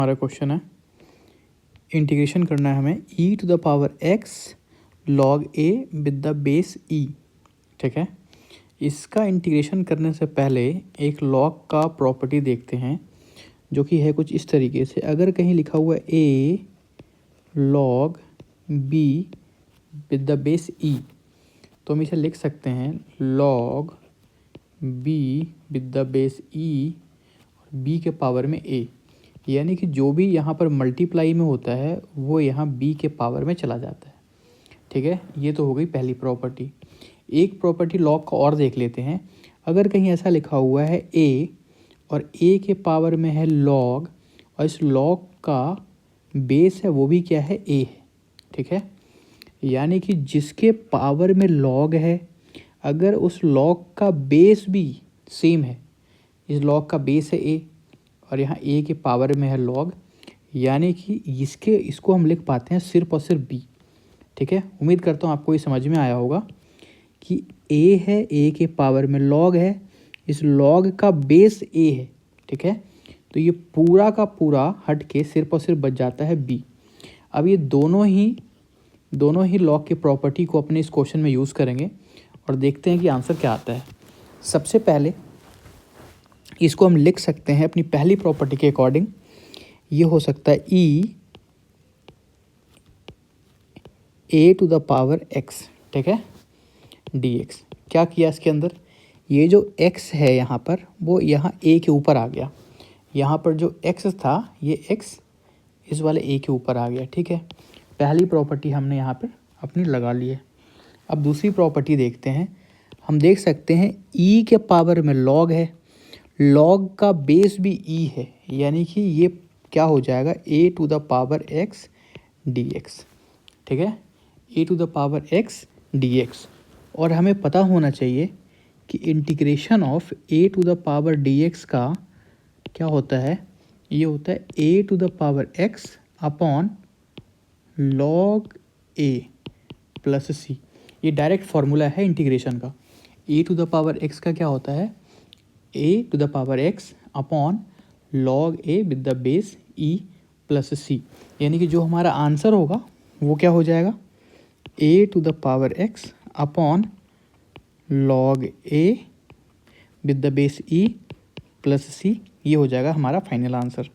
हमारा क्वेश्चन है, इंटीग्रेशन करना है हमें e to the power x log a with the base e। ठीक है, इसका इंटीग्रेशन करने से पहले एक log का प्रॉपर्टी देखते हैं जो कि है कुछ इस तरीके से। अगर कहीं लिखा हुआ है a log b with the base e, तो हम इसे लिख सकते हैं log b with the base e और b के पावर में a, यानी कि जो भी यहाँ पर मल्टीप्लाई में होता है वो यहाँ b के पावर में चला जाता है। ठीक है, ये तो हो गई पहली प्रॉपर्टी। एक प्रॉपर्टी लॉग का और देख लेते हैं। अगर कहीं ऐसा लिखा हुआ है a और a के पावर में है log और इस log का बेस है वो भी क्या है, a है। ठीक है, यानी कि जिसके पावर में log है, अगर उस log का बेस भी सेम है, इस log का बेस है a और यहाँ a के पावर में है log, यानी कि इसको हम लिख पाते हैं सिर्फ और सिर्फ b। ठीक है, उम्मीद करता हूँ आपको ये समझ में आया होगा कि a है, a के पावर में log है, इस log का बेस a है। ठीक है, तो ये पूरा का पूरा हट के सिर्फ और सिर्फ बच जाता है b। अब ये दोनों ही log की प्रॉपर्टी को अपने इस क्वेश्चन में यूज़ करेंगे और देखते हैं कि आंसर क्या आता है। सबसे पहले इसको हम लिख सकते हैं अपनी पहली प्रॉपर्टी के अकॉर्डिंग। ये हो सकता है e a to the power x। ठीक है, dx। क्या किया इसके अंदर, ये जो x है यहाँ पर वो यहाँ a के ऊपर आ गया। यहाँ पर जो x था ये x इस वाले a के ऊपर आ गया। ठीक है, पहली प्रॉपर्टी हमने यहाँ पर अपनी लगा ली है। अब दूसरी प्रॉपर्टी देखते हैं। हम देख सकते हैं e के पावर में log है, log का बेस भी e है, यानी कि ये क्या हो जाएगा, a to the power x dx। ठीक है, a to the power x dx। और हमें पता होना चाहिए कि integration of a to the power dx का क्या होता है, ये होता है a to the power x upon log a plus c। ये डायरेक्ट फार्मूला है इंटीग्रेशन का। a to the power x का क्या होता है, a to the power x upon log a with the base e plus c, यानी कि जो हमारा आंसर होगा वो क्या हो जाएगा, a to the power x upon log a with the base e plus c। ये हो जाएगा हमारा फाइनल आंसर।